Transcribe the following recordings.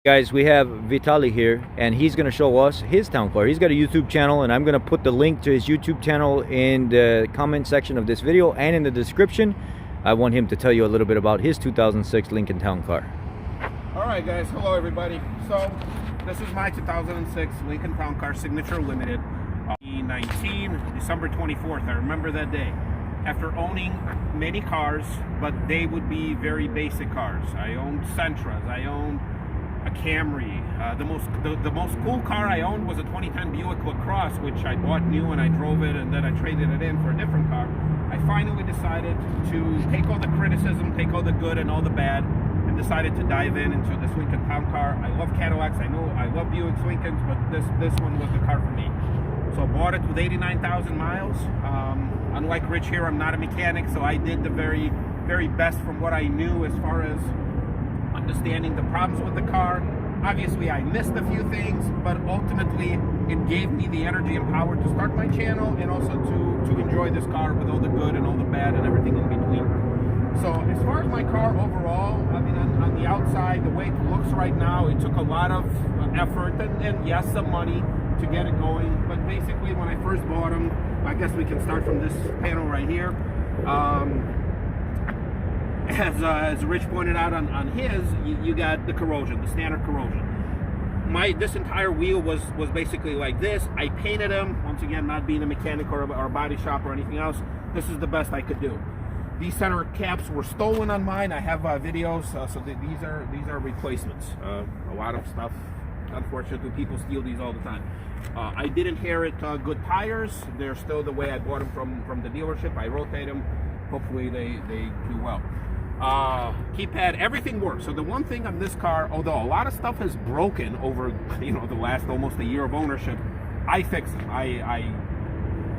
Guys, we have Vitaliy here, and he's going to show us his town car. He's got a YouTube channel, and I'm going to put the link to his YouTube channel in the comment section of this video and in the description. I want him to tell you a little bit about his 2006 Lincoln Town Car. All right, guys. Hello, everybody. So this is my 2006 Lincoln Town Car Signature Limited, 2019, December 24th. I remember that day. After owning many cars, but they would be very basic cars. I owned Sentras. I owned a Camry. The most cool car I owned was a 2010 Buick LaCrosse, which I bought new and I drove it, and then I traded it in for a different car. I finally decided to take all the criticism, take all the good and all the bad, and decided to dive into this Lincoln Town Car. I love Cadillacs. I know I love Buicks, Lincolns, but this one was the car for me. So I bought it with 89,000 miles. Unlike Rich here, I'm not a mechanic, so I did the very, very best from what I knew as far as understanding the problems with the car. Obviously, I missed a few things, but ultimately, it gave me the energy and power to start my channel and also to enjoy this car with all the good and all the bad and everything in between. So as far as my car overall, I mean, on the outside, the way it looks right now, it took a lot of effort and yes, some money to get it going. But basically, when I first bought them, I guess we can start from this panel right here. As Rich pointed out on his, you got the corrosion, the standard corrosion. This entire wheel was basically like this. I painted them. Once again, not being a mechanic or a body shop or anything else, this is the best I could do. These center caps were stolen on mine. I have videos, so these are replacements. A lot of stuff. Unfortunately, people steal these all the time. I did inherit good tires. They're still the way I bought them from the dealership. I rotate them. Hopefully they do well. Keypad, everything works. So the one thing on this car, although a lot of stuff has broken over the last almost a year of ownership, I fix them. I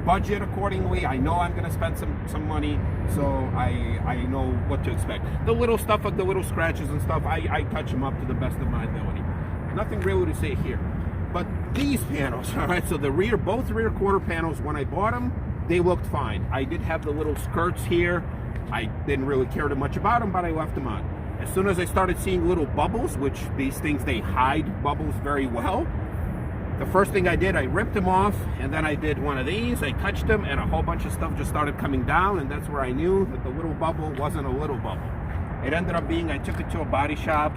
budget accordingly. I know I'm going to spend some money, so I know what to expect. The little stuff, like the little scratches and stuff, I touch them up to the best of my ability. Nothing really to say here. But these panels, all right, so both rear quarter panels, when I bought them, they looked fine. I did have the little skirts here. I didn't really care too much about them, but I left them on. As soon as I started seeing little bubbles, which these things, they hide bubbles very well, the first thing I did, I ripped them off, and then I did one of these. I touched them, and a whole bunch of stuff just started coming down, and that's where I knew that the little bubble wasn't a little bubble. It ended up being, I took it to a body shop,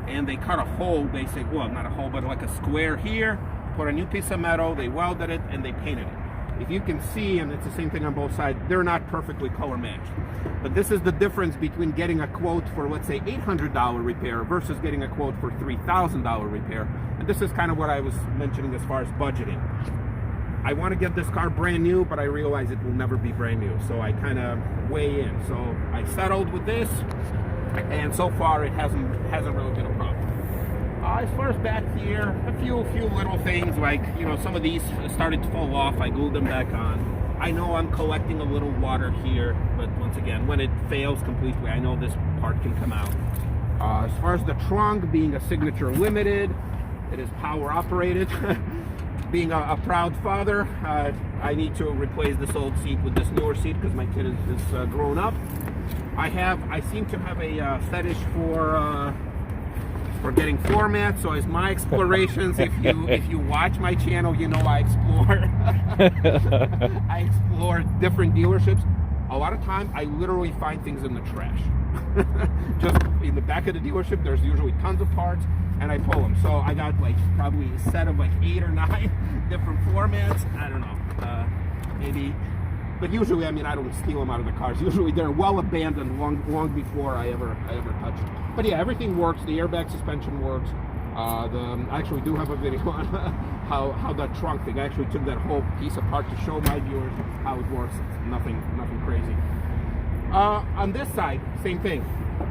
and they cut a hole, basically, well, not a hole, but like a square here, put a new piece of metal, they welded it, and they painted it. If you can see, and it's the same thing on both sides, they're not perfectly color matched. But this is the difference between getting a quote for, let's say, $800 repair versus getting a quote for $3,000 repair. And this is kind of what I was mentioning as far as budgeting. I want to get this car brand new, but I realize it will never be brand new. So I kind of weigh in. So I settled with this, and so far it hasn't really been a problem. As far as back here, a few little things, like, some of these started to fall off. I glued them back on. I know I'm collecting a little water here, but once again, when it fails completely, I know this part can come out. As far as the trunk, being a Signature Limited, it is power operated. Being a proud father, I need to replace this old seat with this newer seat because my kid is grown up. I seem to have a fetish for getting floor mats. So as my explorations, if you watch my channel, I explore different dealerships. A lot of time I literally find things in the trash. Just in the back of the dealership, there's usually tons of parts, and I pull them. So I got probably a set of 8 or 9 different floor mats. I don't know, maybe. But usually, I don't steal them out of the cars. Usually they're well abandoned long before I ever touch them. But yeah, everything works. The airbag suspension works. I actually do have a video on how that trunk thing. I actually took that whole piece apart to show my viewers how it works. It's nothing crazy. On this side, same thing.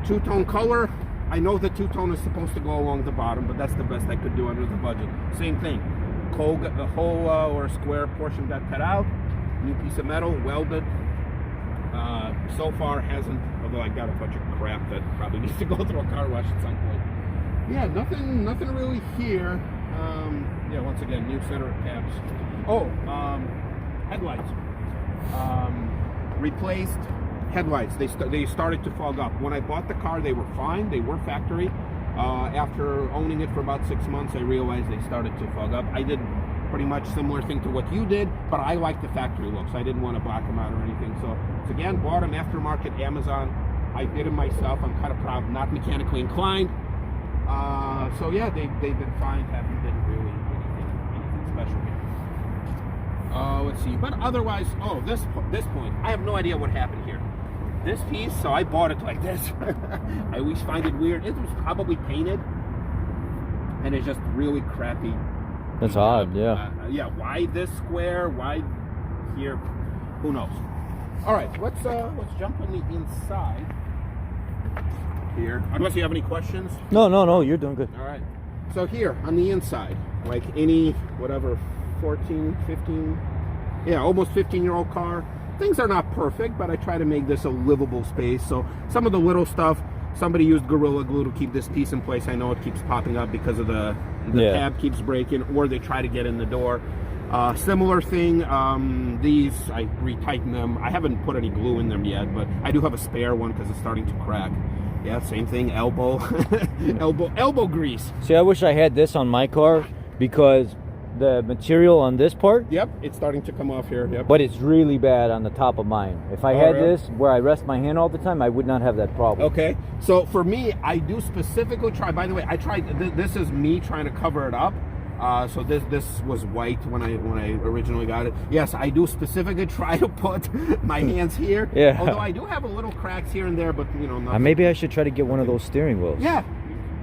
Two-tone color. I know the two-tone is supposed to go along the bottom, but that's the best I could do under the budget. Same thing. The whole or square portion got cut out. New piece of metal, welded. So far hasn't, although I got a bunch of crap that probably needs to go through a car wash at some point. Yeah, nothing really here. Yeah, once again, new center caps. Headlights. Replaced headlights. They started to fog up. When I bought the car, they were fine. They were factory. After owning it for about 6 months, I realized they started to fog up. I did pretty much similar thing to what you did, but I like the factory look, so I didn't want to black them out or anything. So again, bought them aftermarket, Amazon. I did them myself. I'm kind of proud, I'm not mechanically inclined. So yeah, they've been fine. Haven't been really anything special here. Let's see, but otherwise, this point, I have no idea what happened here. This piece, so I bought it like this. I always find it weird. It was probably painted, and it's just really crappy. That's odd, yeah. Yeah, why this square? Why here? Who knows? All right, let's jump on the inside here. Unless you have any questions. No, you're doing good. All right. So here on the inside, like any whatever 14, 15, yeah, almost 15-year-old car. Things are not perfect, but I try to make this a livable space. So some of the little stuff, somebody used Gorilla Glue to keep this piece in place. I know it keeps popping up because of the tab keeps breaking, or they try to get in the door. Similar thing, these, I retighten them. I haven't put any glue in them yet, but I do have a spare one because it's starting to crack. Yeah, same thing, elbow grease. See, I wish I had this on my car because the material on this part, yep, it's starting to come off here. Yep. But it's really bad on the top of mine. If I had really? this where I rest my hand all the time, I would not have that problem. Okay, so for me, I do specifically try, by the way, I tried, this is me trying to cover it up. So this was white when I originally got it. Yes, I do specifically try to put my hands here. Yeah. Although I do have a little cracks here and there, but you know, nothing. Maybe I should try to get one of those steering wheels. Yeah.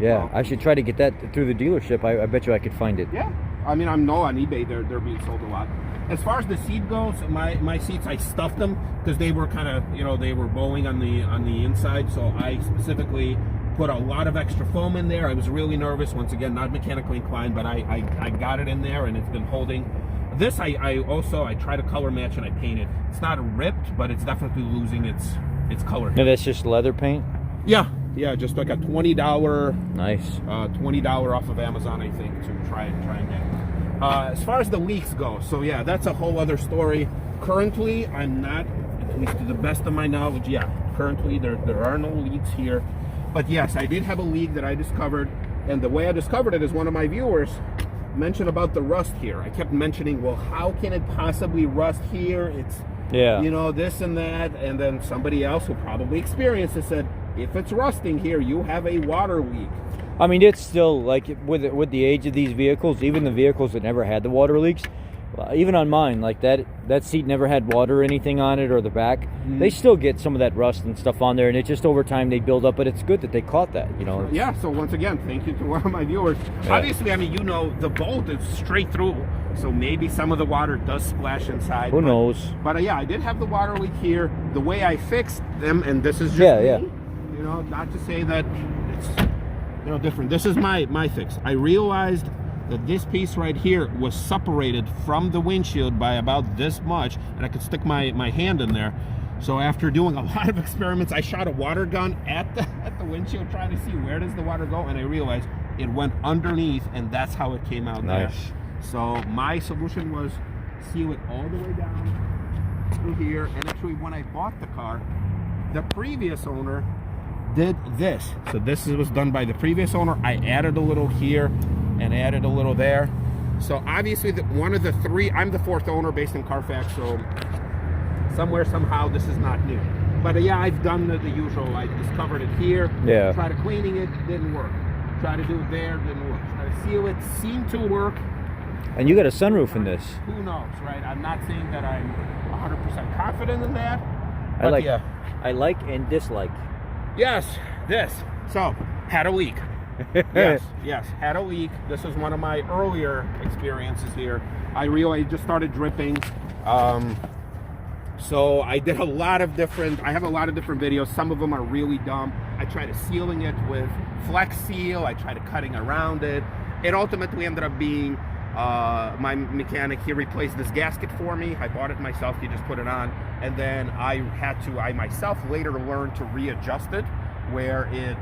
Yeah, I should try to get that through the dealership. I bet you I could find it. Yeah. I mean, I know on eBay they're being sold a lot. As far as the seat goes, my seats, I stuffed them because they were kind of, you know, they were bowing on the inside. So I specifically put a lot of extra foam in there. I was really nervous. Once again, not mechanically inclined, but I got it in there and it's been holding. This I try to color match and I paint it. It's not ripped, but it's definitely losing its color. No, that's just leather paint? Yeah, just like a $20. Nice. $20 off of Amazon, I think, to try and get. As far as the leaks go, so yeah, that's a whole other story. Currently, I'm not, at least to the best of my knowledge, yeah, currently there are no leaks here. But yes, I did have a leak that I discovered, and the way I discovered it is one of my viewers mentioned about the rust here. I kept mentioning, well, how can it possibly rust here? It's, you know, this and that, and then somebody else who probably experienced it said, if it's rusting here, you have a water leak. I mean, it's still like with the age of these vehicles, even the vehicles that never had the water leaks, even on mine, like that seat never had water or anything on it, or the back. They still get some of that rust and stuff on there, and it just over time they build up. But it's good that they caught that, you know. Yeah. So once again, thank you to one of my viewers. Yeah. Obviously, I mean, you know, the bolt is straight through, so maybe some of the water does splash inside. Who knows? But yeah, I did have the water leak here. The way I fixed them, and this is just me, you know, not to say that it's, you know, different. This is my fix. I realized that this piece right here was separated from the windshield by about this much, and I could stick my hand in there. So after doing a lot of experiments, I shot a water gun at the windshield trying to see where does the water go, and I realized it went underneath, and that's how it came out there. So my solution was seal it all the way down through here. And actually, when I bought the car, the previous owner did this. So this was done by the previous owner. I added a little here and added a little there. So obviously one of the three, I'm the fourth owner based in Carfax, so somewhere, somehow, this is not new. But yeah, I've done the usual. I discovered it here. Yeah. Tried cleaning it, didn't work. Tried to do it there, didn't work. Tried to seal it, seemed to work. And you got a sunroof in this. Who knows, right? I'm not saying that I'm 100% confident in that. I like and dislike. Yes, this. So, had a leak. yes, had a leak. This is one of my earlier experiences here. I realized it just started dripping. So I did a lot of different, I have a lot of different videos. Some of them are really dumb. I tried sealing it with Flex Seal. I tried cutting around it. It ultimately ended up being, my mechanic, he replaced this gasket for me. I bought it myself, he just put it on. And then I myself later learned to readjust it where it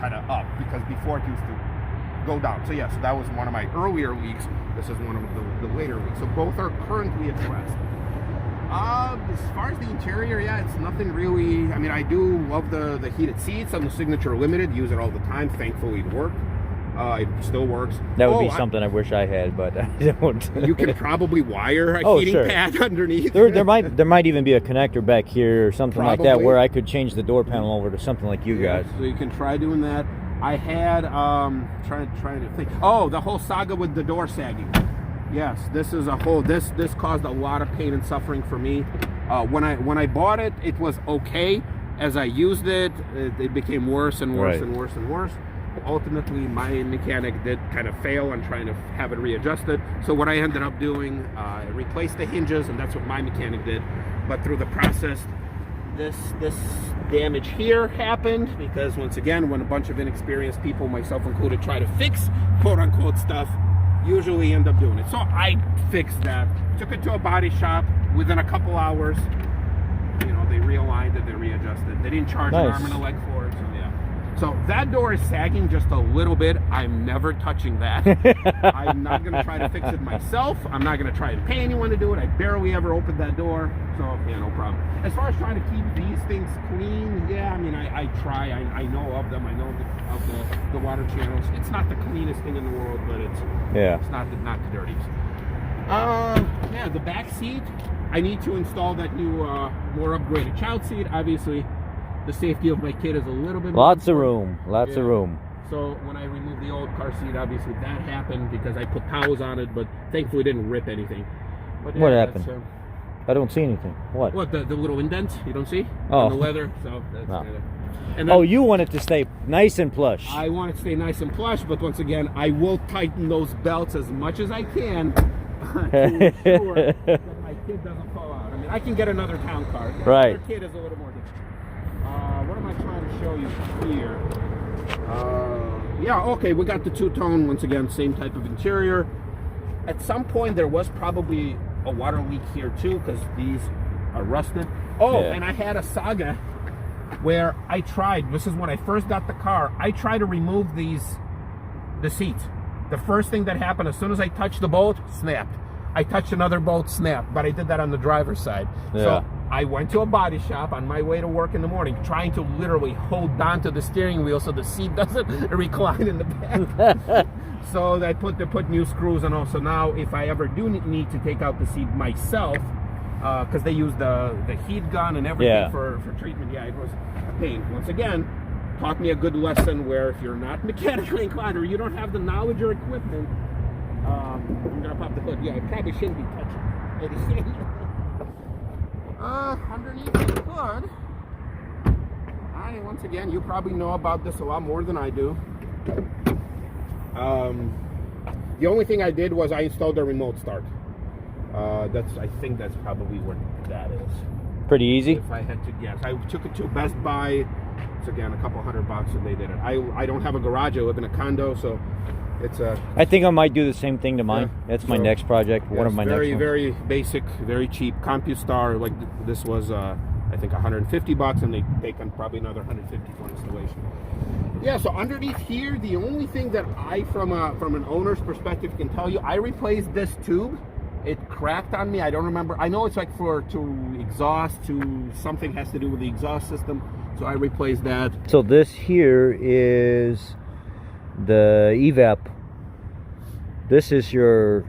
kind of up, because before it used to go down. So yeah, so that was one of my earlier leaks. This is one of the later leaks. So both are currently addressed. As far as the interior, yeah, it's nothing really. I mean, I do love the heated seats on the Signature Limited. Use it all the time. Thankfully, it worked. It still works. That would be something I wish I had, but I don't. You can probably wire a heating pad underneath. There might even be a connector back here or something like that where I could change the door panel over to something like you guys. So you can try doing that. I had trying to think. Oh, the whole saga with the door sagging. Yes, this is a whole. This caused a lot of pain and suffering for me. When I bought it, it was okay. As I used it, it became worse and worse and worse and worse. Ultimately, my mechanic did kind of fail on trying to have it readjusted. So what I ended up doing, I replaced the hinges, and that's what my mechanic did. But through the process, this damage here happened because, once again, when a bunch of inexperienced people, myself included, try to fix quote-unquote stuff, usually end up doing it. So I fixed that, took it to a body shop. Within a couple hours, you know, they realigned it, they readjusted. They didn't charge an arm and a leg for it, so yeah. So that door is sagging just a little bit. I'm never touching that. I'm not going to try to fix it myself. I'm not going to try and pay anyone to do it. I barely ever opened that door. So, yeah, no problem. As far as trying to keep these things clean, yeah, I mean, I try. I know of them. I know of the water channels. It's not the cleanest thing in the world, but it's not the dirtiest. Yeah, the back seat, I need to install that new, more upgraded child seat. Obviously, the safety of my kid is a little bit lots of room. So when I removed the old car seat, obviously that happened because I put towels on it, but thankfully it didn't rip anything. But, yeah, what happened? I don't see anything. What? What, the little indent you don't see? On the leather. So that's and then, you want it to stay nice and plush. I want it to stay nice and plush, but once again, I will tighten those belts as much as I can to ensure that my kid doesn't fall out. I mean, I can get another town car. Right. Another kid is a little more difficult. What am I trying to show you here? Yeah, okay, we got the two-tone, once again, same type of interior. At some point, there was probably a water leak here, too, because these are rusted. Oh, and I had a saga where I tried, this is when I first got the car, I tried to remove the seats. The first thing that happened, as soon as I touched the bolt, snapped. I touched another bolt, snapped, but I did that on the driver's side. So I went to a body shop on my way to work in the morning, trying to literally hold on to the steering wheel so the seat doesn't recline in the back. So they put new screws and all. So now if I ever do need to take out the seat myself, because they use the heat gun and everything for treatment, it was a pain. Once again, taught me a good lesson where if you're not mechanically inclined or you don't have the knowledge or equipment, I'm gonna pop the hood. Yeah, I probably shouldn't be touching anything. Underneath the hood, once again, you probably know about this a lot more than I do. The only thing I did was I installed a remote start. I think that's probably what that is. Pretty easy. If I had to guess, I took it to Best Buy. It's again a couple $100, and they did it. I don't have a garage. I live in a condo, so it's a. I think I might do the same thing to mine. That's my next project. One of my next ones. Very basic, very cheap. CompuStar, like this was I think $150, and they take on probably another $150 for installation. Yeah, so underneath here, the only thing that I, from an owner's perspective, can tell you, I replaced this tube. It cracked on me. I don't remember. I know it's like to exhaust, to something has to do with the exhaust system. So I replaced that. So this here is the evap. This is your.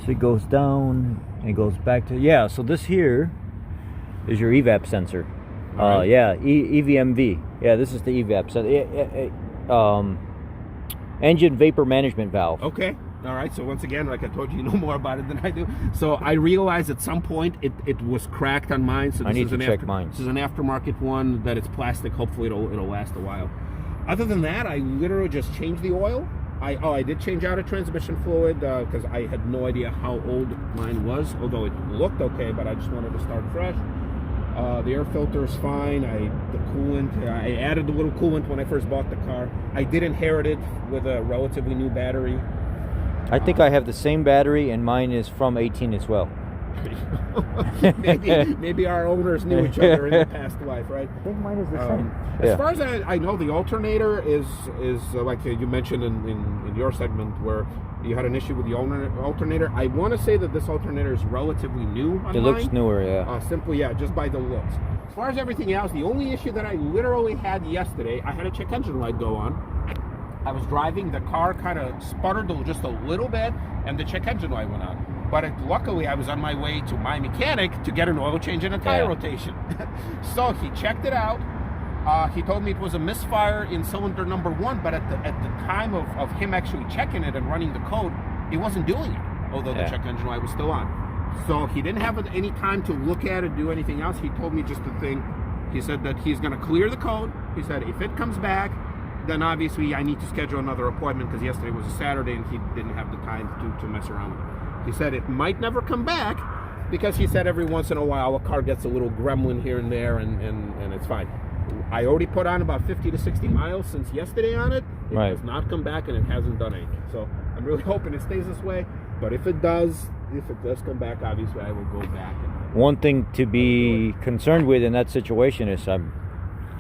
So it goes down and it goes back to So this here is your evap sensor. Right. EVMV. Yeah, this is the evap sensor. Engine vapor management valve. Okay. All right. So once again, like I told you, you know more about it than I do. So I realized at some point it was cracked on mine. So I need to check mine. This is an aftermarket one that it's plastic. Hopefully it'll last a while. Other than that, I literally just changed the oil. I did change out a transmission fluid because I had no idea how old mine was. Although it looked okay, but I just wanted to start fresh. The air filter is fine. The coolant, I added a little coolant when I first bought the car. I did inherit it with a relatively new battery. I think I have the same battery, and mine is from 18 as well. maybe our owners knew each other in the past life, right? I think mine is the same. As far as I know, the alternator is like you mentioned in your segment where you had an issue with the alternator. I want to say that this alternator is relatively new on It mine. looks newer, yeah. Simply, just by the looks. As far as everything else, the only issue that I literally had yesterday, I had a check engine light go on. I was driving, the car kind of sputtered just a little bit, and the check engine light went on. But luckily, I was on my way to my mechanic to get an oil change and a tire rotation. So he checked it out. He told me it was a misfire in cylinder number 1, but at the time of him actually checking it and running the code, he wasn't doing it, although the check engine light was still on. So he didn't have any time to look at it, do anything else. He told me just the thing. He said that he's going to clear the code. He said if it comes back, then obviously I need to schedule another appointment because yesterday was a Saturday and he didn't have the time to mess around with it. He said it might never come back because he said every once in a while a car gets a little gremlin here and there and it's fine. I already put on about 50 to 60 miles since yesterday on it. It has not come back and it hasn't done anything. So I'm really hoping it stays this way. But if it does come back, obviously I will go back. One thing to be concerned with in that situation is I'm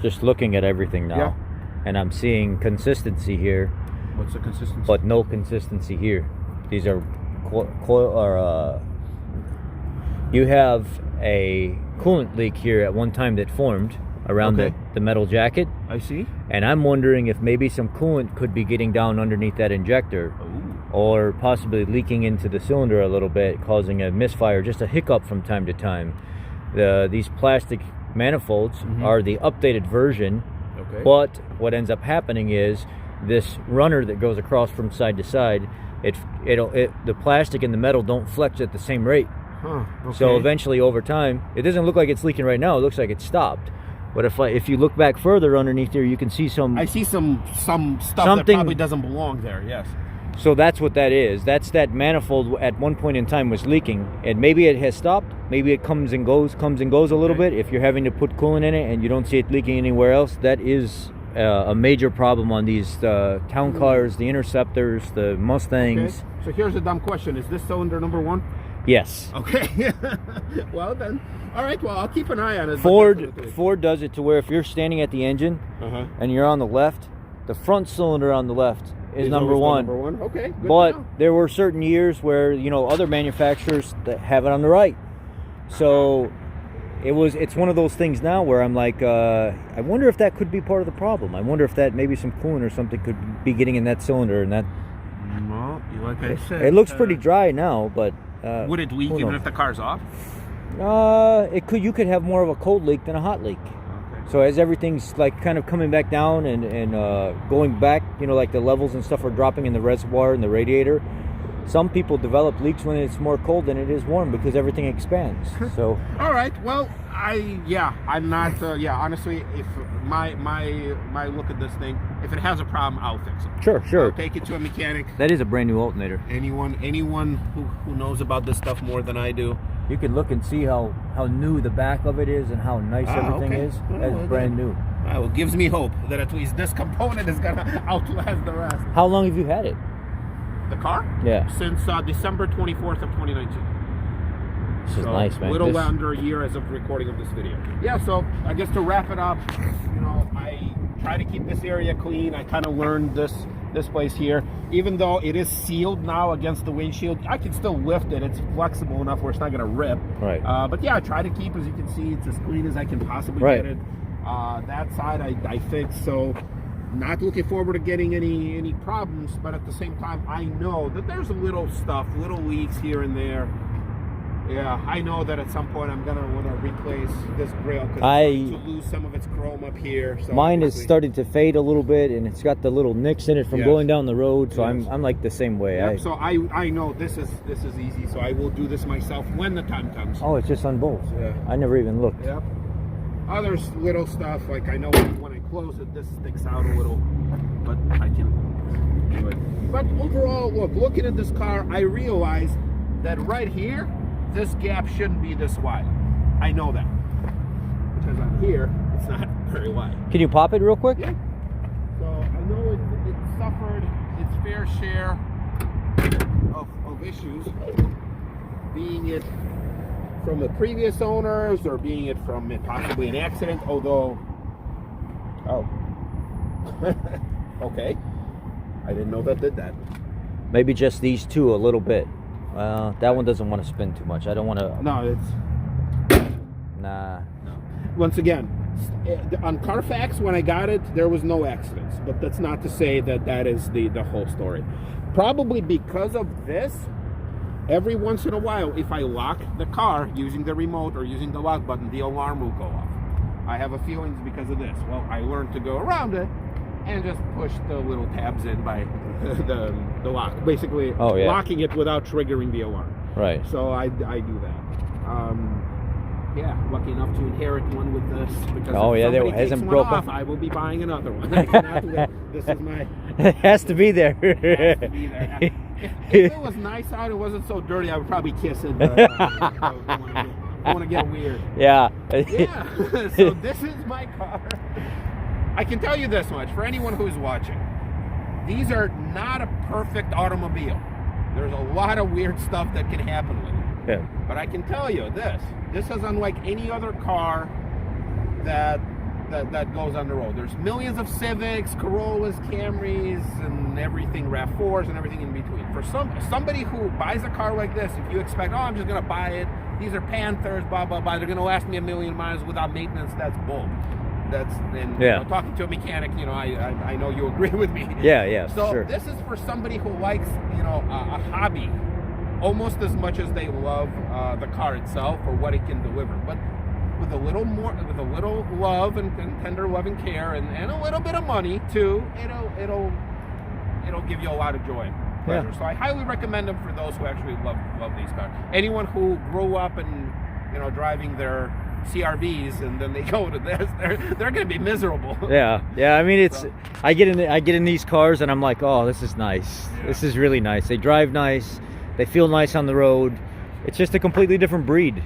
just looking at everything now. And I'm seeing consistency here. What's the consistency? But no consistency here. These are you have a coolant leak here at one time that formed around the metal jacket. I see. And I'm wondering if maybe some coolant could be getting down underneath that injector. Or possibly leaking into the cylinder a little bit, causing a misfire, just a hiccup from time to time. These plastic manifolds are the updated version. But what ends up happening is this runner that goes across from side to side, the plastic and the metal don't flex at the same rate. So eventually over time, it doesn't look like it's leaking right now. It looks like it's stopped. But if you look back further underneath there, you can see some. I see some stuff that probably doesn't belong there. Yes. So that's what that is. That's that manifold at one point in time was leaking, and maybe it has stopped. Maybe it comes and goes a little bit. If you're having to put coolant in it and you don't see it leaking anywhere else, that is a major problem on these town cars, the Interceptors, the Mustangs. So here's a dumb question: is this cylinder number 1? Yes. Okay. Well then, all right. Well, I'll keep an eye on it. Ford does it to where if you're standing at the engine and you're on the left, the front cylinder on the left is number 1. Okay. Good but there were certain years where other manufacturers that have it on the right. So it's one of those things now where I'm like, I wonder if that could be part of the problem. I wonder if that maybe some coolant or something could be getting in that cylinder, and that. Well, like I said, it looks pretty dry now, but would it leak even if the car's off? It could. You could have more of a cold leak than a hot leak. So as everything's like kind of coming back down and going back, like the levels and stuff are dropping in the reservoir and the radiator, some people develop leaks when it's more cold than it is warm because everything expands. So. All right. Well, I'm not. Honestly, if my look at this thing, if it has a problem, I'll fix it. Sure. I'll take it to a mechanic. That is a brand new alternator. Anyone who knows about this stuff more than I do. You can look and see how new the back of it is and how nice everything is. That's brand new. Well, it gives me hope that at least this component is going to outlast the rest. How long have you had it? The car? Yeah. Since December 24th of 2019. This is nice, man. A little under a year as of recording of this video. Yeah, so I guess to wrap it up, I try to keep this area clean. I kind of learned this place here. Even though it is sealed now against the windshield, I can still lift it. It's flexible enough where it's not going to rip. Right. But yeah, I try to keep, as you can see, it's as clean as I can possibly get it. That side I fixed, so not looking forward to getting any problems, but at the same time, I know that there's a little stuff, little leaks here and there. Yeah, I know that at some point I'm gonna want to replace this grill because it's going to lose some of its chrome up here. So mine is starting to fade a little bit, and it's got the little nicks in it from going down the road. So I'm like the same way. Yep, so I know this is easy. So I will do this myself when the time comes. Oh, it's just unbolts. Yeah. I never even looked. Yep. Other little stuff like I know when I close it, this sticks out a little, but I can do it. But overall, looking at this car, I realize that right here, this gap shouldn't be this wide. I know that because on here it's not very wide. Can you pop it real quick? Yeah. So I know it suffered its fair share of issues, being it from the previous owners or being it from possibly an accident, although, oh, okay, I didn't know that did that. Maybe just these two a little bit. That one doesn't want to spin too much. I don't want to. No, it's... Nah. No. Once again, on Carfax, when I got it, there was no accidents. But that's not to say that that is the whole story. Probably because of this, every once in a while, if I lock the car using the remote or using the lock button, the alarm will go off. I have a feeling it's because of this. Well, I learned to go around it and just push the little tabs in by the lock. Basically, locking it without triggering the alarm. Right. So I do that. Yeah, lucky enough to inherit one with this. Because if there hasn't broken off, I will be buying another one. I cannot do that. This is my... It has to be there. It has to be there. If it was nice out, it wasn't so dirty, I would probably kiss it. But I want to get weird. Yeah. Yeah. So this is my car. I can tell you this much, for anyone who's watching, these are not a perfect automobile. There's a lot of weird stuff that can happen with it. Yeah. But I can tell you this is unlike any other car that goes on the road. There's millions of Civics, Corollas, Camrys, and everything, RAV4s, and everything in between. For somebody who buys a car like this, if you expect, oh, I'm just going to buy it, these are Panthers, blah, blah, blah, they're going to last me 1,000,000 miles without maintenance, that's bull. Talking to a mechanic, I know you agree with me. Yeah, so sure. This is for somebody who likes, a hobby almost as much as they love the car itself or what it can deliver. But with a little love and tender love and care and a little bit of money too, it'll give you a lot of joy and pleasure. Yeah. So I highly recommend them for those who actually love these cars. Anyone who grew up and driving their CRVs and then they go to this, they're going to be miserable. Yeah. I mean, I get in these cars and I'm like, oh, this is nice. Yeah. This is really nice. They drive nice. They feel nice on the road. It's just a completely different breed.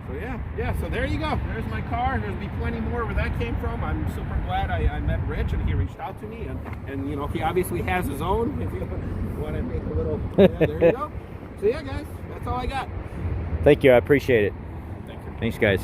So yeah. So there you go. There's my car. There's be plenty more where that came from. I'm super glad I met Rich and he reached out to me and he obviously has his own. If you want to make a little, there you go. So yeah, guys, that's all I got. Thank you. I appreciate it. Thank you. Thanks, guys.